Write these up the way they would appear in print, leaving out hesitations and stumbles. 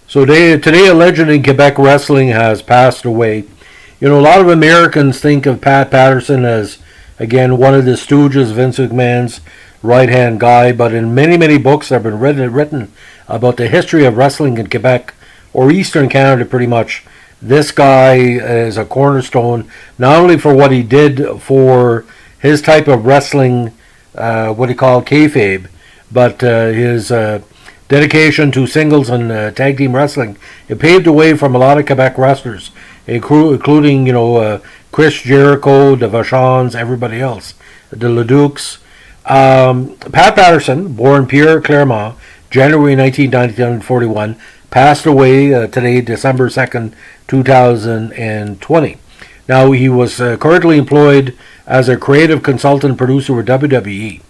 So today, a legend in Quebec wrestling has passed away. You know, a lot of Americans think of Pat Patterson as, again, one of the stooges, Vince McMahon's right-hand guy, but in many books that have been written about the history of wrestling in Quebec, or Eastern Canada pretty much, this guy is a cornerstone, not only for what he did for his type of wrestling, what he called kayfabe, but his dedication to singles and tag team wrestling. It paved the way from a lot of Quebec wrestlers, including Chris Jericho, the Vachons, everybody else, the Leducs. Pat Patterson, born Pierre Clermont, January 1941, passed away today, December 2nd, 2020. Now, he was currently employed as a creative consultant producer with WWE.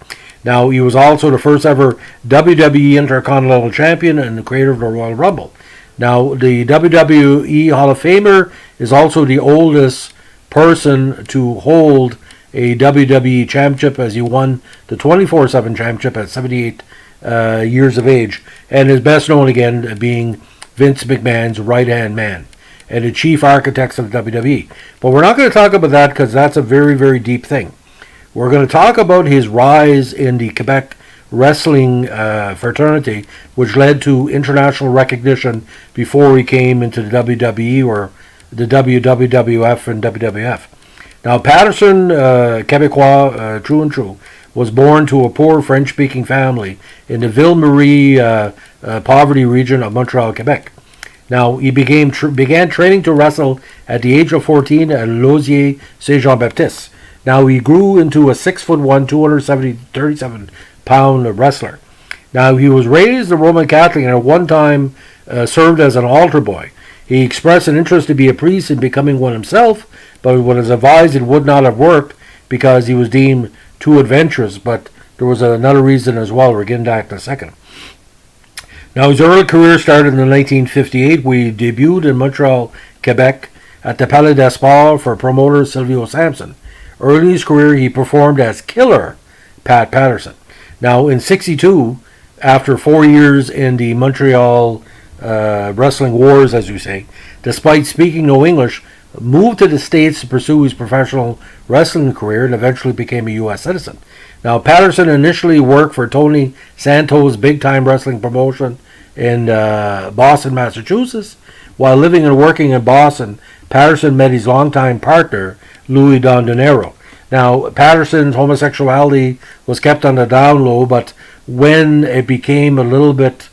Now, he was also the first ever WWE Intercontinental Champion and the creator of the Royal Rumble. Now, the WWE Hall of Famer is also the oldest person to hold a WWE Championship, as he won the 24/7 Championship at 78 years of age, and is best known again being Vince McMahon's right-hand man and the chief architects of the WWE. But we're not going to talk about that because that's a very deep thing. We're going to talk about his rise in the Quebec wrestling fraternity, which led to international recognition before he came into the WWE or the WWF and WWF. Now, Patterson, Quebecois, true and true, was born to a poor French-speaking family in the Ville-Marie poverty region of Montreal, Quebec. Now, he began training to wrestle at the age of 14 at Lausier Saint-Jean-Baptiste. Now, he grew into a 6'1", 237-pound wrestler. Now, he was raised a Roman Catholic and at one time served as an altar boy. He expressed an interest to be a priest and becoming one himself, but when was advised it would not have worked because he was deemed too adventurous. But there was another reason as well. We're getting back in a second. Now, his early career started in 1958. We debuted in Montreal, Quebec, at the Palais des Sports for promoter Silvio Sampson. Early in his career, he performed as Killer Pat Patterson. Now, in '62, after 4 years in the Montreal wrestling wars, as we say, despite speaking no English, moved to the States to pursue his professional wrestling career and eventually became a U.S. citizen. Now, Patterson initially worked for Tony Santos' big-time wrestling promotion in Boston, Massachusetts. While living and working in Boston, Patterson met his longtime partner, Louis Dondonero. Now, Patterson's homosexuality was kept on the down low, but when it became a little bit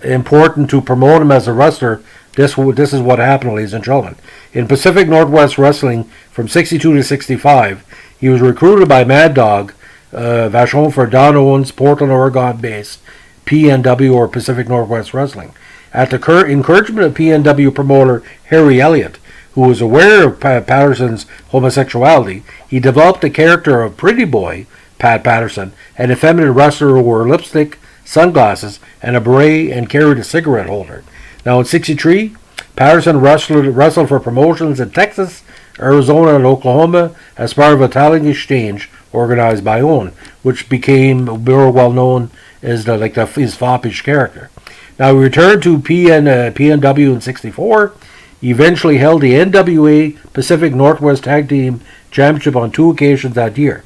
important to promote him as a wrestler, this is what happened, ladies and gentlemen. In Pacific Northwest Wrestling, from '62 to '65, he was recruited by Mad Dog Vachon for Don Owens' Portland, Oregon-based PNW, or Pacific Northwest Wrestling. At the encouragement of PNW promoter Harry Elliott, who was aware of Patterson's homosexuality, he developed the character of Pretty Boy Pat Patterson, an effeminate wrestler who wore lipstick, sunglasses, and a beret and carried a cigarette holder. Now, in '63, Patterson wrestled for promotions in Texas, Arizona, and Oklahoma as part of a talent exchange organized by OWN, which became more well known as his foppish character. Now, he returned to PNW in '64. He eventually held the NWA Pacific Northwest Tag Team Championship on 2 occasions that year.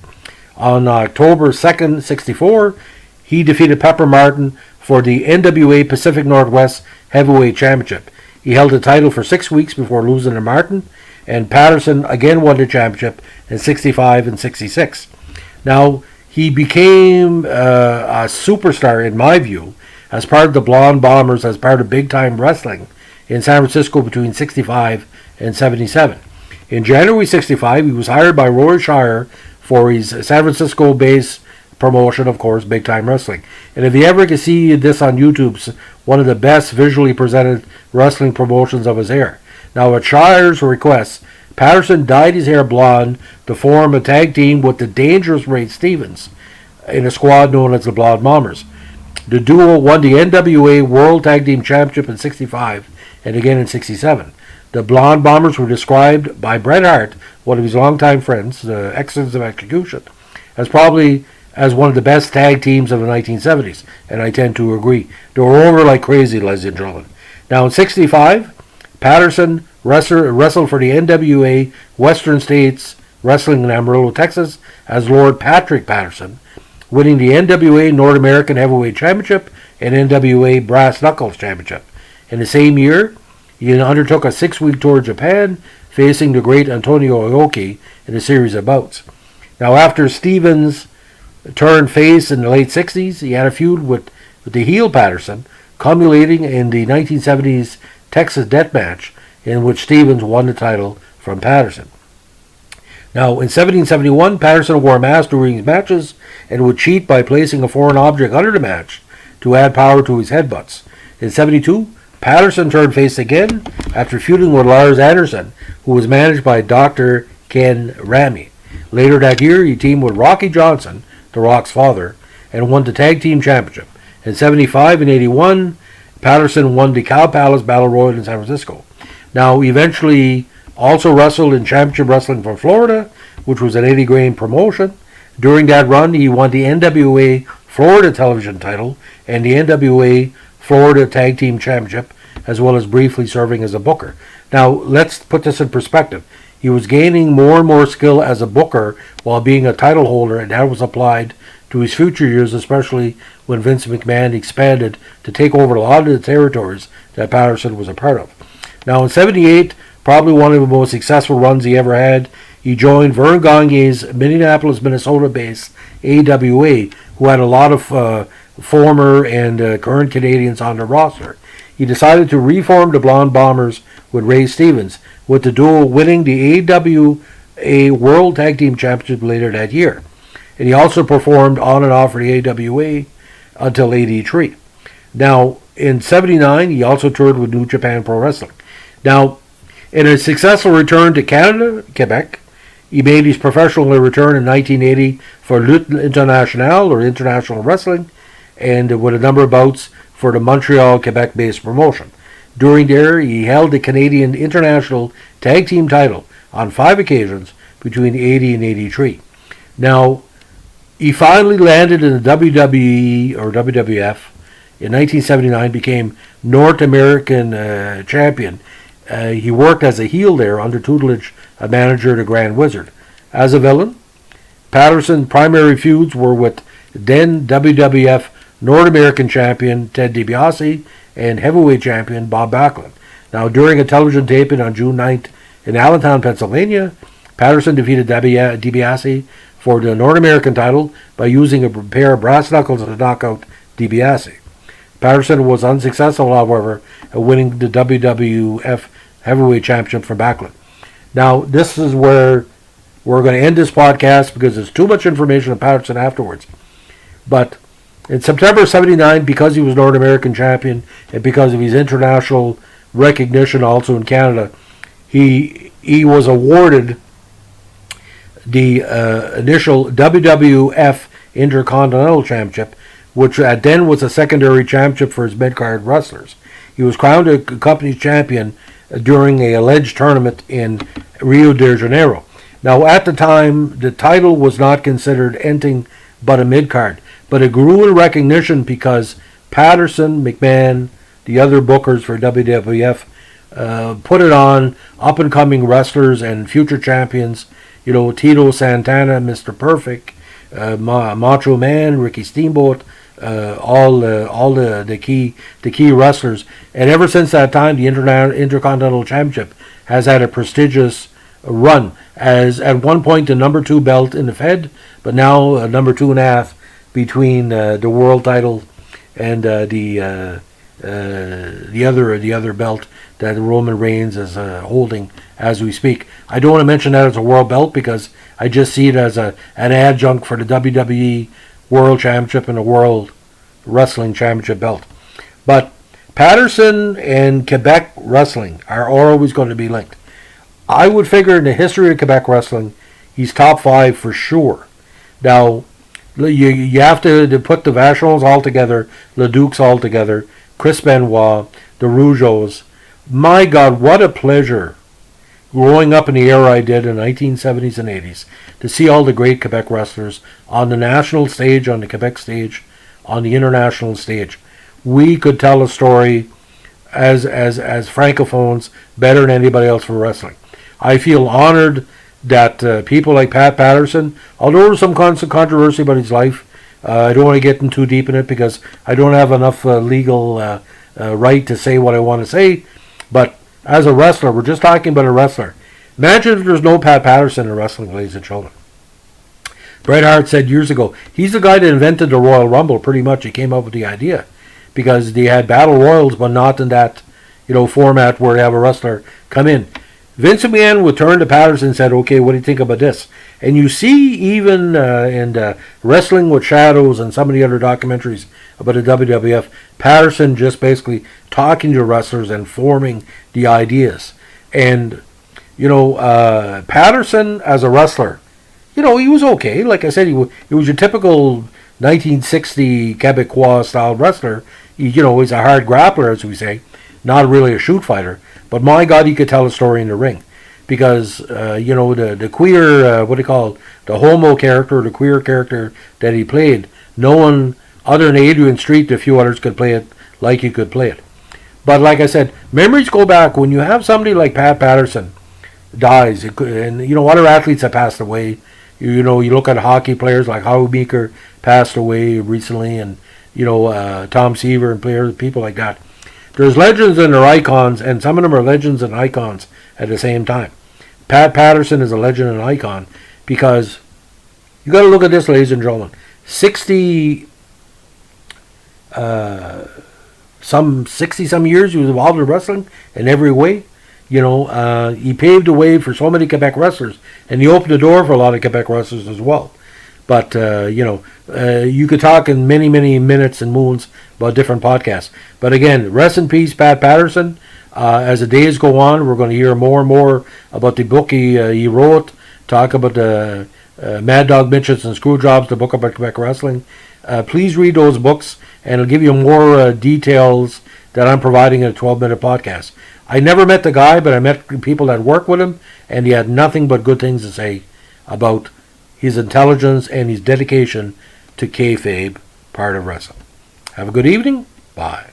On October 2nd, '64, he defeated Pepper Martin for the NWA Pacific Northwest Heavyweight Championship. He held the title for 6 weeks before losing to Martin, and Patterson again won the championship in '65 and '66. Now, he became a superstar, in my view, as part of the Blonde Bombers, as part of big-time wrestling in San Francisco between '65 and '77. In January '65, he was hired by Roy Shire for his San Francisco-based promotion, of course, Big Time Wrestling. And if you ever can see this on YouTube, it's one of the best visually presented wrestling promotions of his era. Now, at Shire's request, Patterson dyed his hair blonde to form a tag team with the dangerous Ray Stevens in a squad known as the Blonde Bombers. The duo won the NWA World Tag Team Championship in '65 and again in '67. The Blonde Bombers were described by Bret Hart, one of his longtime friends, the Excellence of Execution, as probably as one of the best tag teams of the 1970s, and I tend to agree. They were over like crazy, ladies and gentlemen. Now in 65, Patterson wrestled for the NWA Western States Wrestling in Amarillo, Texas, as Lord Patrick Patterson, winning the NWA North American Heavyweight Championship and NWA Brass Knuckles Championship. In the same year, he undertook a 6-week tour of Japan, facing the great Antonio Inoki in a series of bouts. Now, after Stevens turned face in the late 60s, he had a feud with the heel Patterson, culminating in the 1970s Texas Death Match, in which Stevens won the title from Patterson. Now, in 1771, Patterson wore a mask during his matches and would cheat by placing a foreign object under the match to add power to his headbutts. In 72, Patterson turned face again after feuding with Lars Anderson, who was managed by Dr. Ken Ramey. Later that year, he teamed with Rocky Johnson, The Rock's father, and won the Tag Team Championship. In 75 and 81, Patterson won the Cow Palace Battle Royal in San Francisco. Now, he eventually also wrestled in Championship Wrestling from Florida, which was an Eddie Graham promotion. During that run, he won the NWA Florida television title and the NWA Florida Tag Team Championship, as well as briefly serving as a booker. Now, let's put this in perspective. He was gaining more and more skill as a booker while being a title holder, and that was applied to his future years, especially when Vince McMahon expanded to take over a lot of the territories that Patterson was a part of. Now, in 78, probably one of the most successful runs he ever had, he joined Vern Gagne's Minneapolis, Minnesota-based AWA, who had a lot of former and current Canadians on the roster. He decided to reform the Blonde Bombers with Ray Stevens, with the duo winning the AWA World Tag Team Championship later that year. And he also performed on and off for the AWA until 83. Now, in 79, he also toured with New Japan Pro Wrestling. Now, in a successful return to Canada, Quebec, he made his professional return in 1980 for Lutte Internationale, or International Wrestling, and with a number of bouts for the Montreal, Quebec-based promotion. During there, he held the Canadian International Tag Team title on 5 occasions between 80 and 83. Now, he finally landed in the WWE or WWF in 1979, became North American champion. He worked as a heel there under tutelage of manager the Grand Wizard. As a villain, Patterson's primary feuds were with then WWF North American champion Ted DiBiase and heavyweight champion Bob Backlund. Now, during a television taping on June 9th in Allentown, Pennsylvania, Patterson defeated DiBiase for the North American title by using a pair of brass knuckles to knock out DiBiase. Patterson was unsuccessful, however, at winning the WWF Heavyweight Championship from Backlund. Now, this is where we're going to end this podcast because there's too much information on Patterson afterwards. But in September 79, because he was North American champion and because of his international recognition also in Canada, he was awarded the initial WWF Intercontinental Championship, which then was a secondary championship for his mid-card wrestlers. He was crowned a company champion during an alleged tournament in Rio de Janeiro. Now, at the time, the title was not considered anything but a mid-card, but it grew in recognition because Patterson, McMahon, the other bookers for WWF, put it on up-and-coming wrestlers and future champions, Tito Santana, Mr. Perfect, Macho Man, Ricky Steamboat, all the key wrestlers. And ever since that time, the Intercontinental Championship has had a prestigious run, as at one point the number 2 belt in the Fed, but now a number 2.5 between the world title and the other belt that Roman Reigns is holding as we speak. I don't want to mention that as a world belt because I just see it as an adjunct for the WWE World Championship and the World Wrestling Championship belt. But Patterson and Quebec wrestling are always going to be linked. I would figure in the history of Quebec wrestling, he's top 5 for sure. Now, you have to put the Vachons all together, Le Ducs all together, Chris Benoit, the Rougeaus. My God, what a pleasure growing up in the era I did in the 1970s and 80s to see all the great Quebec wrestlers on the national stage, on the Quebec stage, on the international stage. We could tell a story as francophones better than anybody else for wrestling. I feel honored that people like Pat Patterson, although there's some constant controversy about his life, I don't want to get in too deep in it because I don't have enough legal right to say what I want to say. But as a wrestler, we're just talking about a wrestler. Imagine if there's no Pat Patterson in wrestling, ladies and gentlemen. Bret Hart said years ago, he's the guy that invented the Royal Rumble, pretty much. He came up with the idea. Because they had battle royals, but not in that, format where they have a wrestler come in. Vince McMahon would turn to Patterson and said, okay, what do you think about this? And you see even in Wrestling with Shadows and some of the other documentaries about the WWF, Patterson just basically talking to wrestlers and forming the ideas. And, Patterson as a wrestler, he was okay. Like I said, he was your typical 1960 Quebecois style wrestler. He's a hard grappler, as we say, not really a shoot fighter. But my God, he could tell a story in the ring. Because, the queer, the homo character, the queer character that he played, no one other than Adrian Street, a few others could play it like he could play it. But like I said, memories go back. When you have somebody like Pat Patterson dies, and, other athletes have passed away. You look at hockey players like Howie Meeker passed away recently, and, Tom Seaver and people like that. There's legends and they're icons, and some of them are legends and icons at the same time. Pat Patterson is a legend and icon because you got to look at this, ladies and gentlemen. 60 some years he was involved in wrestling in every way. He paved the way for so many Quebec wrestlers, and he opened the door for a lot of Quebec wrestlers as well. But, you could talk in many, many minutes and moons about different podcasts. But again, rest in peace, Pat Patterson. As the days go on, we're going to hear more and more about the book he wrote, talk about the Mad Dog Mitchells and Screwjobs, the book about Quebec wrestling. Please read those books, and it'll give you more details that I'm providing in a 12-minute podcast. I never met the guy, but I met people that work with him, and he had nothing but good things to say about his intelligence and his dedication to kayfabe, part of wrestling. Have a good evening. Bye.